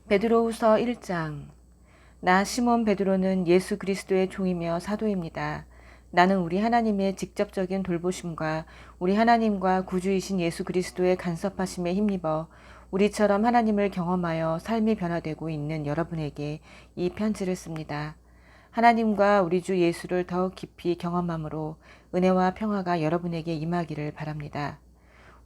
베드로후서 1장. 나 시몬 베드로는 예수 그리스도의 종이며 사도입니다. 나는 우리 하나님의 직접적인 돌보심과 우리 하나님과 구주이신 예수 그리스도의 간섭하심에 힘입어 우리처럼 하나님을 경험하여 삶이 변화되고 있는 여러분에게 이 편지를 씁니다. 하나님과 우리 주 예수를 더욱 깊이 경험함으로 은혜와 평화가 여러분에게 임하기를 바랍니다.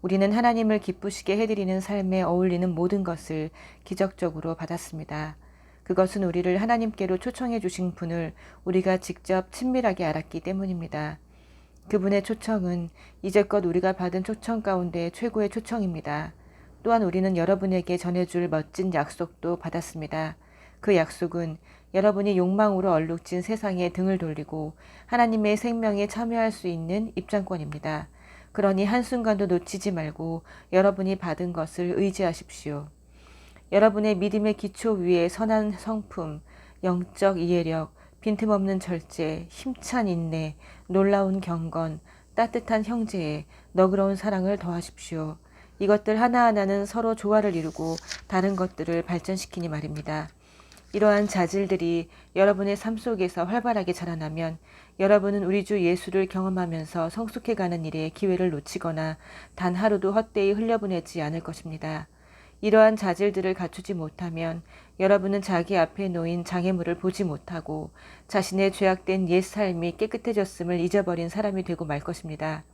우리는 하나님을 기쁘시게 해드리는 삶에 어울리는 모든 것을 기적적으로 받았습니다. 그것은 우리를 하나님께로 초청해 주신 분을 우리가 직접 친밀하게 알았기 때문입니다. 그분의 초청은 이제껏 우리가 받은 초청 가운데 최고의 초청입니다. 또한 우리는 여러분에게 전해줄 멋진 약속도 받았습니다. 그 약속은 여러분이 욕망으로 얼룩진 세상에 등을 돌리고 하나님의 생명에 참여할 수 있는 입장권입니다. 그러니 한순간도 놓치지 말고 여러분이 받은 것을 의지하십시오. 여러분의 믿음의 기초 위에 선한 성품, 영적 이해력, 빈틈없는 절제, 힘찬 인내, 놀라운 경건, 따뜻한 형제에 너그러운 사랑을 더하십시오. 이것들 하나하나는 서로 조화를 이루고 다른 것들을 발전시키니 말입니다. 이러한 자질들이 여러분의 삶 속에서 활발하게 자라나면 여러분은 우리 주 예수를 경험하면서 성숙해가는 일에 기회를 놓치거나 단 하루도 헛되이 흘려보내지 않을 것입니다. 이러한 자질들을 갖추지 못하면 여러분은 자기 앞에 놓인 장애물을 보지 못하고 자신의 죄악된 옛 삶이 깨끗해졌음을 잊어버린 사람이 되고 말 것입니다.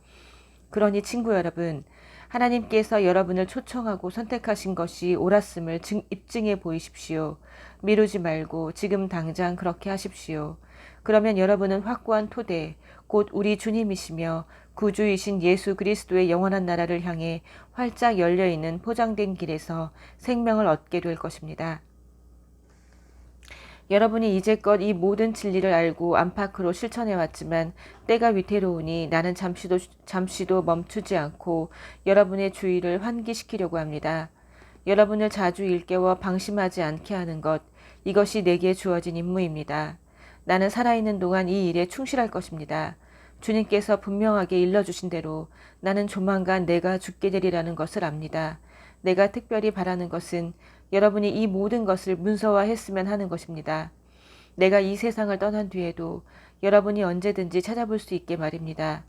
그러니 친구 여러분, 하나님께서 여러분을 초청하고 선택하신 것이 옳았음을 입증해 보이십시오. 미루지 말고 지금 당장 그렇게 하십시오. 그러면 여러분은 확고한 토대, 곧 우리 주님이시며 구주이신 예수 그리스도의 영원한 나라를 향해 활짝 열려있는 포장된 길에서 생명을 얻게 될 것입니다. 여러분이 이제껏 이 모든 진리를 알고 안팎으로 실천해왔지만 때가 위태로우니 나는 잠시도 멈추지 않고 여러분의 주의를 환기시키려고 합니다. 여러분을 자주 일깨워 방심하지 않게 하는 것, 이것이 내게 주어진 임무입니다. 나는 살아있는 동안 이 일에 충실할 것입니다. 주님께서 분명하게 일러주신 대로 나는 조만간 내가 죽게 되리라는 것을 압니다. 내가 특별히 바라는 것은 여러분이 이 모든 것을 문서화했으면 하는 것입니다. 내가 이 세상을 떠난 뒤에도 여러분이 언제든지 찾아볼 수 있게 말입니다.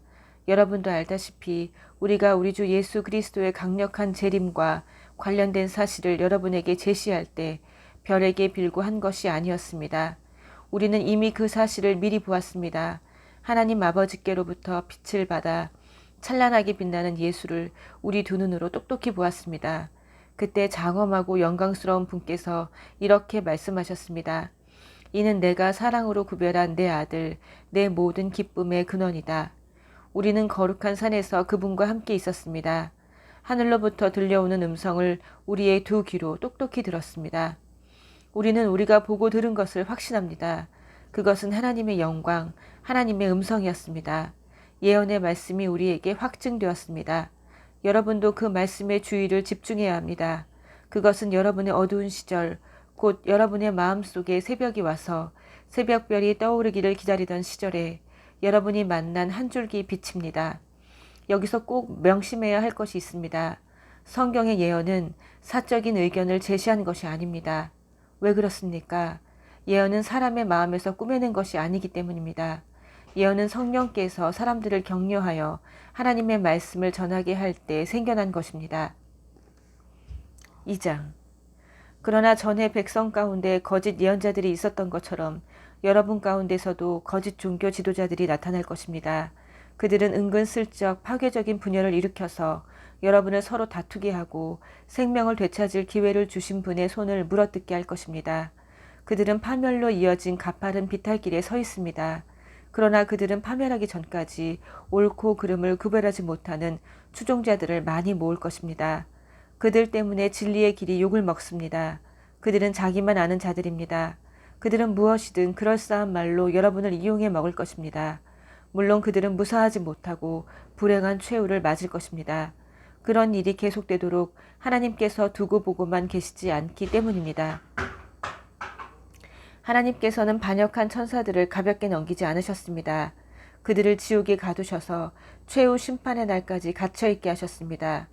여러분도 알다시피 우리가 우리 주 예수 그리스도의 강력한 재림과 관련된 사실을 여러분에게 제시할 때 별에게 빌고 한 것이 아니었습니다. 우리는 이미 그 사실을 미리 보았습니다. 하나님 아버지께로부터 빛을 받아 찬란하게 빛나는 예수를 우리 두 눈으로 똑똑히 보았습니다. 그때 장엄하고 영광스러운 분께서 이렇게 말씀하셨습니다. 이는 내가 사랑으로 구별한 내 아들, 내 모든 기쁨의 근원이다. 우리는 거룩한 산에서 그분과 함께 있었습니다. 하늘로부터 들려오는 음성을 우리의 두 귀로 똑똑히 들었습니다. 우리는 우리가 보고 들은 것을 확신합니다. 그것은 하나님의 영광, 하나님의 음성이었습니다. 예언의 말씀이 우리에게 확증되었습니다. 여러분도 그 말씀의 주의를 집중해야 합니다. 그것은 여러분의 어두운 시절, 곧 여러분의 마음속에 새벽이 와서 새벽별이 떠오르기를 기다리던 시절에 여러분이 만난 한 줄기 빛입니다. 여기서 꼭 명심해야 할 것이 있습니다. 성경의 예언은 사적인 의견을 제시한 것이 아닙니다. 왜 그렇습니까? 예언은 사람의 마음에서 꾸며낸 것이 아니기 때문입니다. 예언은 성령께서 사람들을 격려하여 하나님의 말씀을 전하게 할 때 생겨난 것입니다. 2장. 그러나 전에 백성 가운데 거짓 예언자들이 있었던 것처럼 여러분 가운데서도 거짓 종교 지도자들이 나타날 것입니다. 그들은 은근슬쩍 파괴적인 분열을 일으켜서 여러분을 서로 다투게 하고 생명을 되찾을 기회를 주신 분의 손을 물어뜯게 할 것입니다. 그들은 파멸로 이어진 가파른 비탈길에 서 있습니다. 그러나 그들은 파멸하기 전까지 옳고 그름을 구별하지 못하는 추종자들을 많이 모을 것입니다. 그들 때문에 진리의 길이 욕을 먹습니다. 그들은 자기만 아는 자들입니다. 그들은 무엇이든 그럴싸한 말로 여러분을 이용해 먹을 것입니다. 물론 그들은 무사하지 못하고 불행한 최후를 맞을 것입니다. 그런 일이 계속되도록 하나님께서 두고 보고만 계시지 않기 때문입니다. 하나님께서는 반역한 천사들을 가볍게 넘기지 않으셨습니다. 그들을 지옥에 가두셔서 최후 심판의 날까지 갇혀있게 하셨습니다.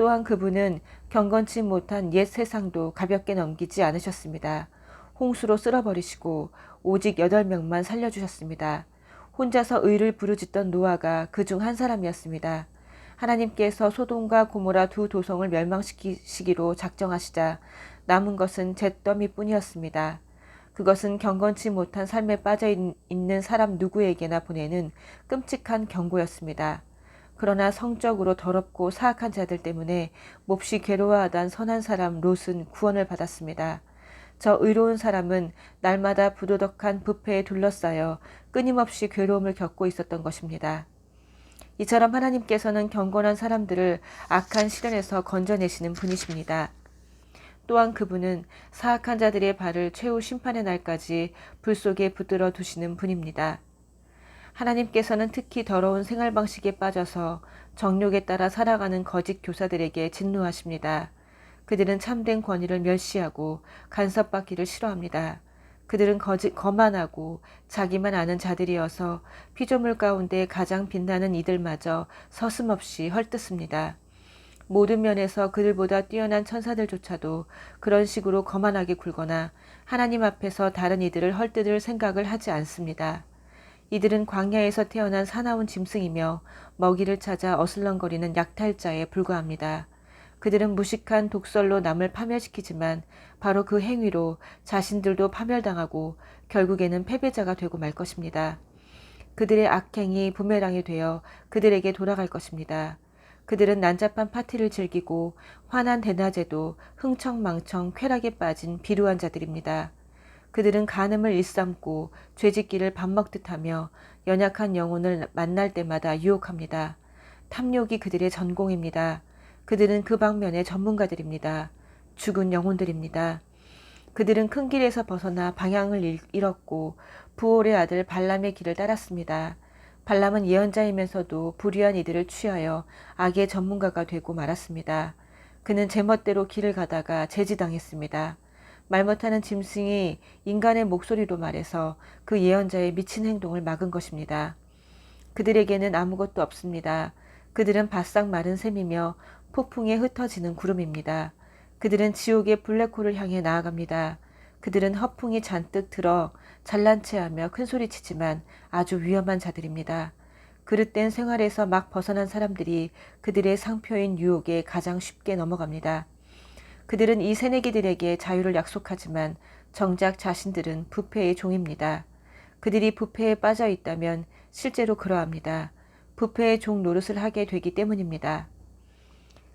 또한 그분은 경건치 못한 옛 세상도 가볍게 넘기지 않으셨습니다. 홍수로 쓸어버리시고 오직 8명만 살려주셨습니다. 혼자서 의를 부르짖던 노아가 그 중 한 사람이었습니다. 하나님께서 소돔과 고모라 두 도성을 멸망시키시기로 작정하시자 남은 것은 잿더미뿐이었습니다. 그것은 경건치 못한 삶에 빠져 있는 사람 누구에게나 보내는 끔찍한 경고였습니다. 그러나 성적으로 더럽고 사악한 자들 때문에 몹시 괴로워하던 선한 사람 롯은 구원을 받았습니다. 저 의로운 사람은 날마다 부도덕한 부패에 둘러싸여 끊임없이 괴로움을 겪고 있었던 것입니다. 이처럼 하나님께서는 경건한 사람들을 악한 시련에서 건져내시는 분이십니다. 또한 그분은 사악한 자들의 발을 최후 심판의 날까지 불 속에 붙들어 두시는 분입니다. 하나님께서는 특히 더러운 생활 방식에 빠져서 정욕에 따라 살아가는 거짓 교사들에게 진노하십니다. 그들은 참된 권위를 멸시하고 간섭받기를 싫어합니다. 그들은 거만하고 자기만 아는 자들이어서 피조물 가운데 가장 빛나는 이들마저 서슴없이 헐뜯습니다. 모든 면에서 그들보다 뛰어난 천사들조차도 그런 식으로 거만하게 굴거나 하나님 앞에서 다른 이들을 헐뜯을 생각을 하지 않습니다. 이들은 광야에서 태어난 사나운 짐승이며 먹이를 찾아 어슬렁거리는 약탈자에 불과합니다. 그들은 무식한 독설로 남을 파멸시키지만 바로 그 행위로 자신들도 파멸당하고 결국에는 패배자가 되고 말 것입니다. 그들의 악행이 부메랑이 되어 그들에게 돌아갈 것입니다. 그들은 난잡한 파티를 즐기고 환한 대낮에도 흥청망청 쾌락에 빠진 비루한 자들입니다. 그들은 간음을 일삼고 죄짓기를 밥 먹듯 하며 연약한 영혼을 만날 때마다 유혹합니다. 탐욕이 그들의 전공입니다. 그들은 그 방면의 전문가들입니다. 죽은 영혼들입니다. 그들은 큰 길에서 벗어나 방향을 잃었고 부올의 아들 발람의 길을 따랐습니다. 발람은 예언자이면서도 불의한 이들을 취하여 악의 전문가가 되고 말았습니다. 그는 제멋대로 길을 가다가 제지당했습니다. 말 못하는 짐승이 인간의 목소리로 말해서 그 예언자의 미친 행동을 막은 것입니다. 그들에게는 아무것도 없습니다. 그들은 바싹 마른 샘이며 폭풍에 흩어지는 구름입니다. 그들은 지옥의 블랙홀을 향해 나아갑니다. 그들은 허풍이 잔뜩 들어 잘난 체하며 큰소리치지만 아주 위험한 자들입니다. 그릇된 생활에서 막 벗어난 사람들이 그들의 상표인 유혹에 가장 쉽게 넘어갑니다. 그들은 이 새내기들에게 자유를 약속하지만 정작 자신들은 부패의 종입니다. 그들이 부패에 빠져 있다면 실제로 그러합니다. 부패의 종 노릇을 하게 되기 때문입니다.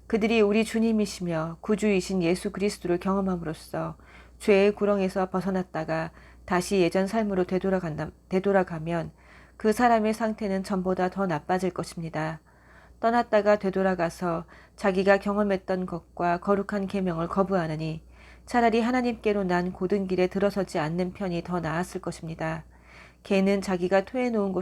그들이 우리 주님이시며 구주이신 예수 그리스도를 경험함으로써 죄의 구렁에서 벗어났다가 다시 예전 삶으로 되돌아가면 그 사람의 상태는 전보다 더 나빠질 것입니다. 떠났다가 되돌아가서 자기가 경험했던 것과 거룩한 계명을 거부하느니 차라리 하나님께로 난 고든 길에 들어서지 않는 편이 더 나았을 것입니다. 개는 자기가 토해놓은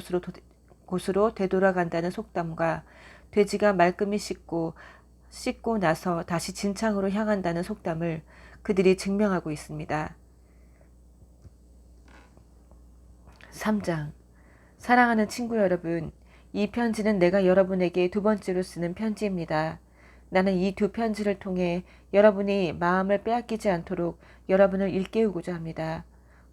곳으로 되돌아간다는 속담과 돼지가 말끔히 씻고 나서 다시 진창으로 향한다는 속담을 그들이 증명하고 있습니다. 3장. 사랑하는 친구 여러분, 이 편지는 내가 여러분에게 두 번째로 쓰는 편지입니다. 나는 이 두 편지를 통해 여러분이 마음을 빼앗기지 않도록 여러분을 일깨우고자 합니다.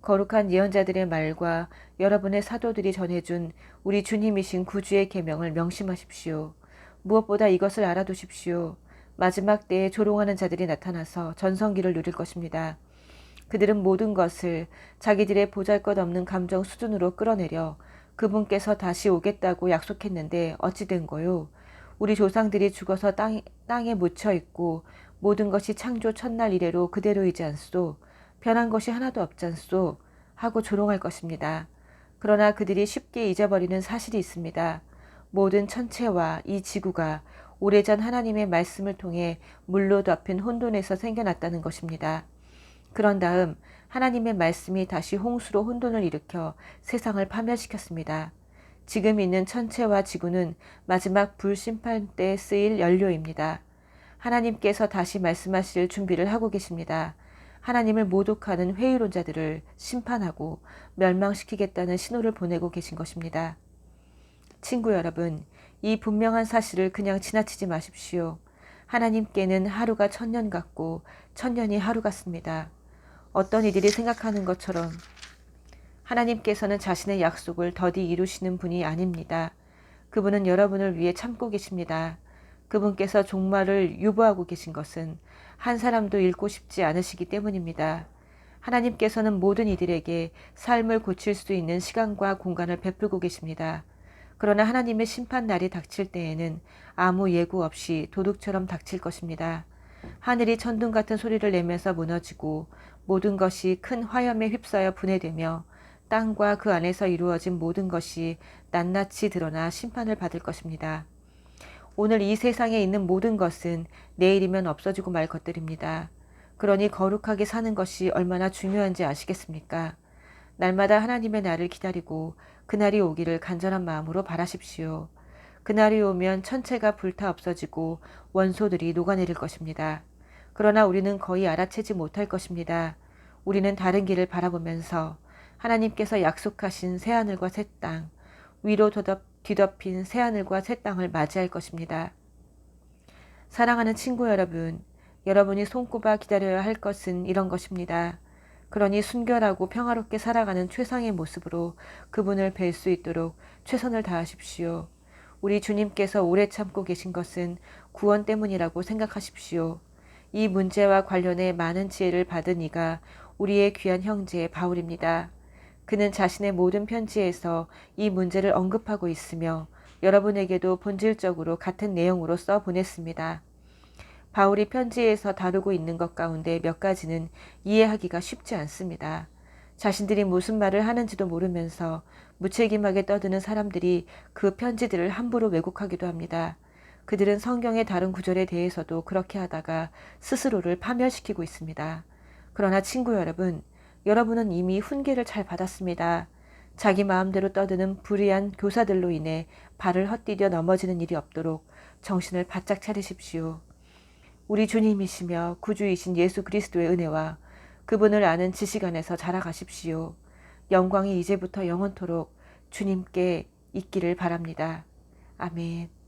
거룩한 예언자들의 말과 여러분의 사도들이 전해준 우리 주님이신 구주의 계명을 명심하십시오. 무엇보다 이것을 알아두십시오. 마지막 때에 조롱하는 자들이 나타나서 전성기를 누릴 것입니다. 그들은 모든 것을 자기들의 보잘것없는 감정 수준으로 끌어내려 그분께서 다시 오겠다고 약속했는데 어찌 된 거요? 우리 조상들이 죽어서 땅에 묻혀 있고 모든 것이 창조 첫날 이래로 그대로이지 않소? 변한 것이 하나도 없지 않소? 하고 조롱할 것입니다. 그러나 그들이 쉽게 잊어버리는 사실이 있습니다. 모든 천체와 이 지구가 오래전 하나님의 말씀을 통해 물로 덮인 혼돈에서 생겨났다는 것입니다. 그런 다음 하나님의 말씀이 다시 홍수로 혼돈을 일으켜 세상을 파멸시켰습니다. 지금 있는 천체와 지구는 마지막 불심판 때 쓰일 연료입니다. 하나님께서 다시 말씀하실 준비를 하고 계십니다. 하나님을 모독하는 회의론자들을 심판하고 멸망시키겠다는 신호를 보내고 계신 것입니다. 친구 여러분, 이 분명한 사실을 그냥 지나치지 마십시오. 하나님께는 하루가 천년 같고 천년이 하루 같습니다. 어떤 이들이 생각하는 것처럼 하나님께서는 자신의 약속을 더디 이루시는 분이 아닙니다. 그분은 여러분을 위해 참고 계십니다. 그분께서 종말을 유보하고 계신 것은 한 사람도 잃고 싶지 않으시기 때문입니다. 하나님께서는 모든 이들에게 삶을 고칠 수 있는 시간과 공간을 베풀고 계십니다. 그러나 하나님의 심판 날이 닥칠 때에는 아무 예고 없이 도둑처럼 닥칠 것입니다. 하늘이 천둥 같은 소리를 내면서 무너지고 모든 것이 큰 화염에 휩싸여 분해되며 땅과 그 안에서 이루어진 모든 것이 낱낱이 드러나 심판을 받을 것입니다. 오늘 이 세상에 있는 모든 것은 내일이면 없어지고 말 것들입니다. 그러니 거룩하게 사는 것이 얼마나 중요한지 아시겠습니까? 날마다 하나님의 날을 기다리고 그날이 오기를 간절한 마음으로 바라십시오. 그날이 오면 천체가 불타 없어지고 원소들이 녹아내릴 것입니다. 그러나 우리는 거의 알아채지 못할 것입니다. 우리는 다른 길을 바라보면서 하나님께서 약속하신 새하늘과 새 땅, 위로 뒤덮인 새하늘과 새 땅을 맞이할 것입니다. 사랑하는 친구 여러분, 여러분이 손꼽아 기다려야 할 것은 이런 것입니다. 그러니 순결하고 평화롭게 살아가는 최상의 모습으로 그분을 뵐 수 있도록 최선을 다하십시오. 우리 주님께서 오래 참고 계신 것은 구원 때문이라고 생각하십시오. 이 문제와 관련해 많은 지혜를 받은 이가 우리의 귀한 형제 바울입니다. 그는 자신의 모든 편지에서 이 문제를 언급하고 있으며 여러분에게도 본질적으로 같은 내용으로 써 보냈습니다. 바울이 편지에서 다루고 있는 것 가운데 몇 가지는 이해하기가 쉽지 않습니다. 자신들이 무슨 말을 하는지도 모르면서 무책임하게 떠드는 사람들이 그 편지들을 함부로 왜곡하기도 합니다. 그들은 성경의 다른 구절에 대해서도 그렇게 하다가 스스로를 파멸시키고 있습니다. 그러나 친구 여러분, 여러분은 이미 훈계를 잘 받았습니다. 자기 마음대로 떠드는 불의한 교사들로 인해 발을 헛디뎌 넘어지는 일이 없도록 정신을 바짝 차리십시오. 우리 주님이시며 구주이신 예수 그리스도의 은혜와 그분을 아는 지식 안에서 자라가십시오. 영광이 이제부터 영원토록 주님께 있기를 바랍니다. 아멘.